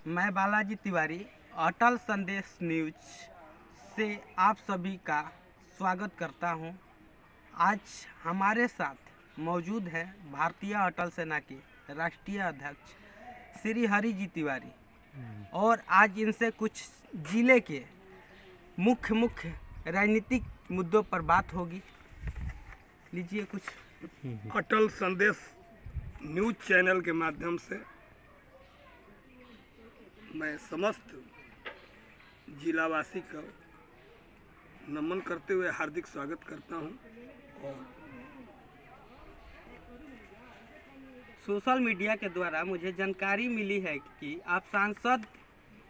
मैं बालाजी तिवारी अटल संदेश न्यूज से आप सभी का स्वागत करता हूं। आज हमारे साथ मौजूद हैं भारतीय अटल सेना के राष्ट्रीय अध्यक्ष श्री हरि जी तिवारी और आज इनसे कुछ जिले के मुख्य राजनीतिक मुद्दों पर बात होगी। लीजिए कुछ। अटल संदेश न्यूज चैनल के माध्यम से मैं समस्त जिलावासी का नमन करते हुए हार्दिक स्वागत करता हूं। और सोशल मीडिया के द्वारा मुझे जानकारी मिली है कि आप सांसद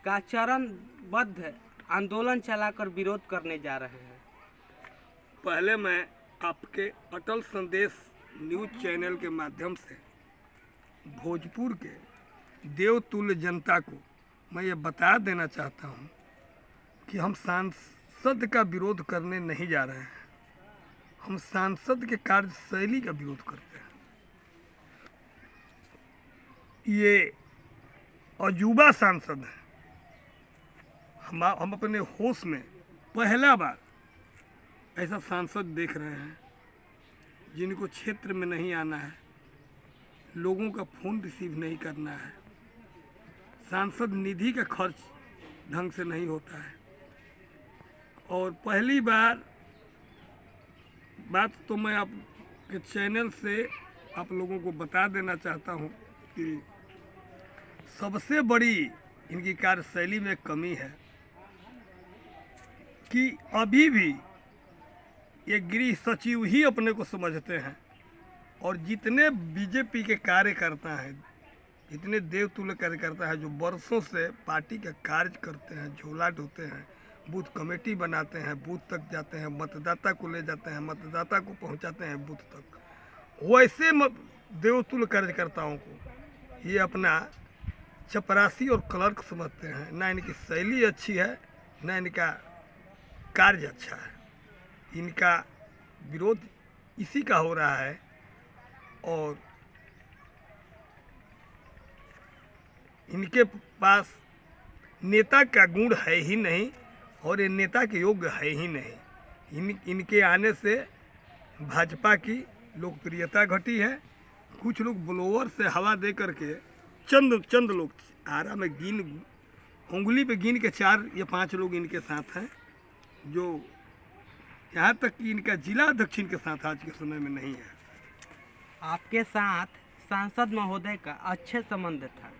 का चरणबद्ध आंदोलन चलाकर विरोध करने जा रहे हैं। पहले मैं आपके अटल संदेश न्यूज चैनल के माध्यम से भोजपुर के देवतुल्य जनता को मैं ये बता देना चाहता हूँ कि हम सांसद का विरोध करने नहीं जा रहे हैं। हम सांसद के कार्यशैली का विरोध करते हैं। ये अजूबा सांसद हैं। हम अपने होश में पहला बार ऐसा सांसद देख रहे हैं जिनको क्षेत्र में नहीं आना है, लोगों का फ़ोन रिसीव नहीं करना है, सांसद निधि का खर्च ढंग से नहीं होता है। और पहली बार बात तो मैं आपके चैनल से आप लोगों को बता देना चाहता हूं कि सबसे बड़ी इनकी कार्यशैली में कमी है कि अभी भी ये गृह सचिव ही अपने को समझते हैं और जितने बीजेपी के कार्यकर्ता हैं, जितने देवतुल्य कार्यकर्ता हैं जो वर्षों से पार्टी का कार्य करते हैं, झोला ढोते हैं, बूथ कमेटी बनाते हैं, बूथ तक जाते हैं, मतदाता को ले जाते हैं, मतदाता को पहुंचाते हैं बूथ तक, वैसे देवतुल्य कार्यकर्ताओं को ये अपना चपरासी और क्लर्क समझते हैं। ना इनकी शैली अच्छी है, ना इनका कार्य अच्छा है। इनका विरोध इसी का हो रहा है और इनके पास नेता का गुण है ही नहीं और ये नेता के योग्य है ही नहीं। इनके आने से भाजपा की लोकप्रियता घटी है। कुछ लोग ब्लोअर से हवा दे करके चंद लोग आरा में उंगली पे गिन के 4 या 5 लोग इनके साथ हैं, जो यहाँ तक कि इनका जिला अध्यक्ष इनके साथ आज के समय में नहीं है। आपके साथ सांसद महोदय का अच्छे संबंध था,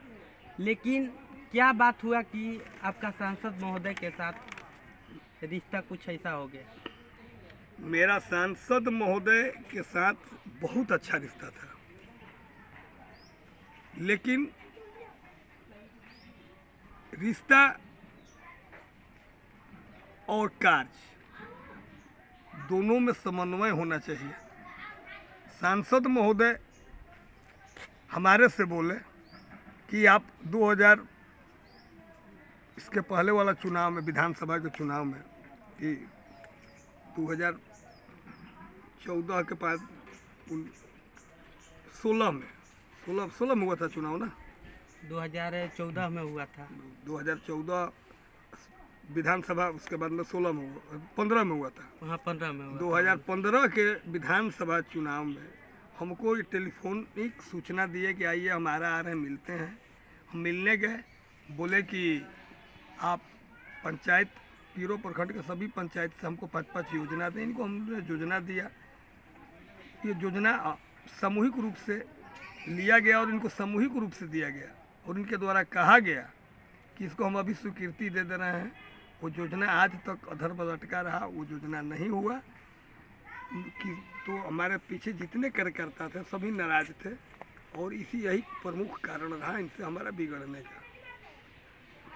लेकिन क्या बात हुआ कि आपका सांसद महोदय के साथ रिश्ता कुछ ऐसा हो गया? मेरा सांसद महोदय के साथ बहुत अच्छा रिश्ता था, लेकिन रिश्ता और कार्य दोनों में समन्वय होना चाहिए। सांसद महोदय हमारे से बोले कि आप 2000 इसके पहले वाला चुनाव में, विधानसभा के चुनाव में, कि 2014 के बाद 16 में हुआ था चुनाव ना, 2014 में हुआ था। 2014 विधानसभा, उसके बाद में 16 में हुआ, 15 में हुआ था। वहाँ 15 में हुआ। 2015 के विधानसभा चुनाव में हमको ये टेलीफोनिक सूचना दिए कि आइए हमारा आ रहे हैं, मिलते हैं। हम मिलने गए, बोले कि आप पंचायत पीरो प्रखंड के सभी पंचायत से हमको 5-5 योजना दें। इनको हमने योजना दिया। ये योजना सामूहिक रूप से लिया गया और इनको सामूहिक रूप से दिया गया और इनके द्वारा कहा गया कि इसको हम अभी स्वीकृति दे रहे हैं। वो योजना आज तक अधर पर लटका रहा, वो योजना नहीं हुआ कि तो हमारे पीछे जितने कार्यकर्ता थे सभी नाराज थे और यही प्रमुख कारण रहा इनसे हमारा बिगड़ने का।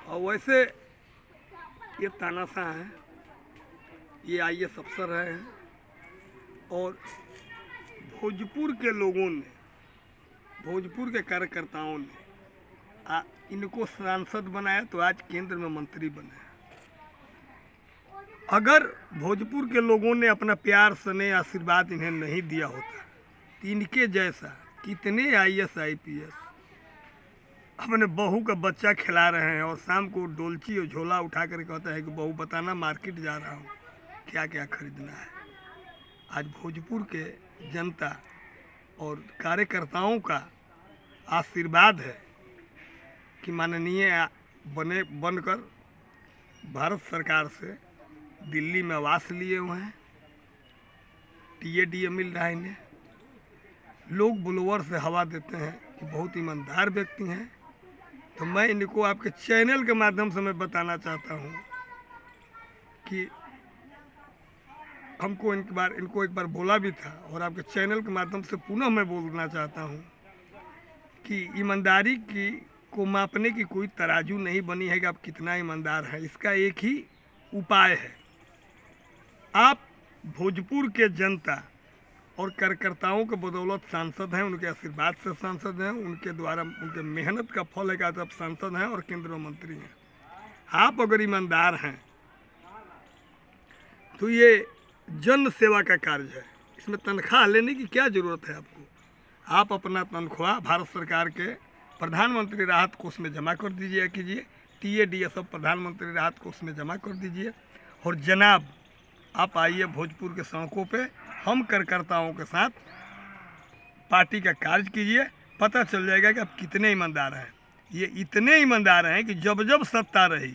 और वैसे ये तानाशाह हैं, ये IAS अफसर रहे हैं और भोजपुर के लोगों ने, भोजपुर के कार्यकर्ताओं ने इनको सांसद बनाया तो आज केंद्र में मंत्री बने। अगर भोजपुर के लोगों ने अपना प्यार स्नेह आशीर्वाद इन्हें नहीं दिया होता तो इनके जैसा कितने IAS IPS अपने बहू का बच्चा खिला रहे हैं और शाम को डोलची और झोला उठा कर कहता है कि बहू बताना मार्केट जा रहा हूँ, क्या क्या खरीदना है। आज भोजपुर के जनता और कार्यकर्ताओं का आशीर्वाद है कि माननीय बनकर भारत सरकार से दिल्ली में आवास लिए हुए हैं, टीएडीए मिल रहा है इन्हें। लोग बुलवर से हवा देते हैं कि बहुत ईमानदार व्यक्ति हैं। तो मैं इनको आपके चैनल के माध्यम से मैं बताना चाहता हूँ कि हमको इनको एक बार बोला भी था और आपके चैनल के माध्यम से पुनः मैं बोलना चाहता हूँ कि ईमानदारी को मापने की कोई तराजू नहीं बनी है कि आप कितना ईमानदार हैं। इसका एक ही उपाय है, आप भोजपुर के जनता और कार्यकर्ताओं के बदौलत सांसद हैं, उनके आशीर्वाद से सांसद हैं, उनके द्वारा उनके मेहनत का फल है कि आप सांसद हैं और केंद्रीय मंत्री हैं। आप अगर ईमानदार हैं तो ये जन सेवा का कार्य है, इसमें तनख्वाह लेने की क्या ज़रूरत है आपको। आप अपना तनख्वाह भारत सरकार के प्रधानमंत्री राहत कोष में जमा कर दीजिए कीजिए, टीएडीए सब प्रधानमंत्री राहत कोष में जमा कर दीजिए। और जनाब आप आइए भोजपुर के सड़कों पे, हम कार्यकर्ताओं के साथ पार्टी का कार्य कीजिए, पता चल जाएगा कि आप कितने ईमानदार हैं। ये इतने ईमानदार हैं कि जब जब सत्ता रही,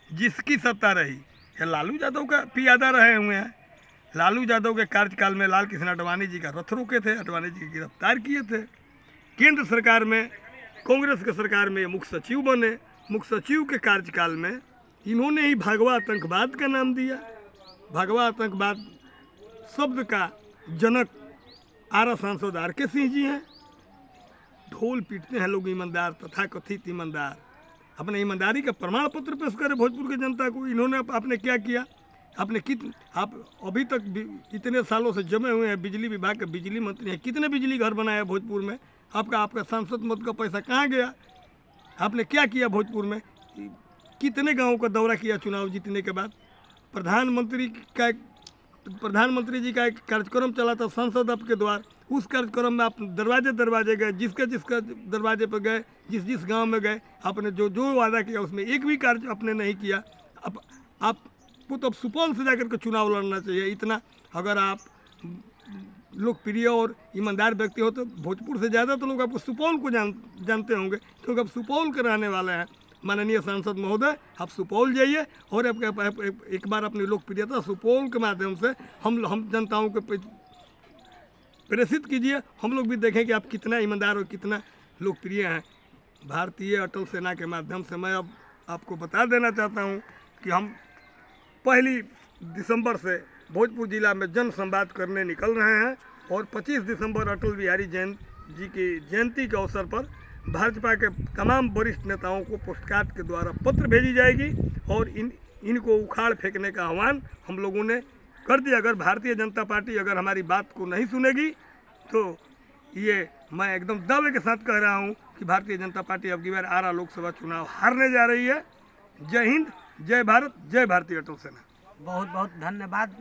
जिसकी सत्ता रही, या लालू यादव का पियादा रहे हुए हैं। लालू यादव के कार्यकाल में लाल कृष्ण आडवाणी जी का रथ रोके थे, आडवाणी जी की गिरफ्तार किए थे। केंद्र सरकार में, कांग्रेस के सरकार में मुख्य सचिव बने, मुख्य सचिव के कार्यकाल में इन्होंने ही भगवा आतंकवाद का नाम दिया। भगवा आतंकवाद शब्द का जनक आरा सांसद आर.के. सिंह जी हैं। ढोल पीटते हैं लोग ईमानदार, तथाकथित ईमानदार। अपने ईमानदारी का प्रमाण पत्र पेश करें भोजपुर की जनता को। इन्होंने आपने क्या किया, आपने आप अभी तक इतने सालों से जमे हुए हैं, बिजली विभाग के बिजली मंत्री हैं, कितने बिजली घर बनाए भोजपुर में। आपका सांसद मत का पैसा कहाँ गया, आपने क्या किया भोजपुर में, कितने गाँव का दौरा किया चुनाव जीतने के बाद। प्रधानमंत्री जी का एक कार्यक्रम चला था संसद आपके द्वार, उस कार्यक्रम में आप दरवाजे गए, जिसका दरवाजे पर गए, जिस गांव में गए, आपने जो वादा किया उसमें एक भी कार्य आपने नहीं किया। आपको तो अब सुपौल से जाकर के चुनाव लड़ना चाहिए। इतना अगर आप लोकप्रिय और ईमानदार व्यक्ति हो तो भोजपुर से ज़्यादा तो लोग आपको सुपौल को जानते होंगे, क्योंकि आप सुपौल के रहने वाले हैं। माननीय सांसद महोदय, आप सुपौल जाइए और एक बार अपनी लोकप्रियता सुपौल के माध्यम से हम जनताओं को प्रेषित कीजिए। हम लोग भी देखें कि आप कितना ईमानदार और कितना लोकप्रिय हैं। भारतीय अटल सेना के माध्यम से मैं अब आपको बता देना चाहता हूं कि हम 1 दिसंबर से भोजपुर जिला में जन संवाद करने निकल रहे हैं और 25 दिसंबर अटल बिहारी जी की जयंती के अवसर पर भाजपा के तमाम वरिष्ठ नेताओं को पोस्टकार्ड के द्वारा पत्र भेजी जाएगी और इनको उखाड़ फेंकने का आह्वान हम लोगों ने कर दिया। अगर भारतीय जनता पार्टी अगर हमारी बात को नहीं सुनेगी तो ये मैं एकदम दावे के साथ कह रहा हूँ कि भारतीय जनता पार्टी अब की बार आरा लोकसभा चुनाव हारने जा रही है। जय हिंद, जय भारत, जय भारतीय अटल सेना। बहुत बहुत धन्यवाद।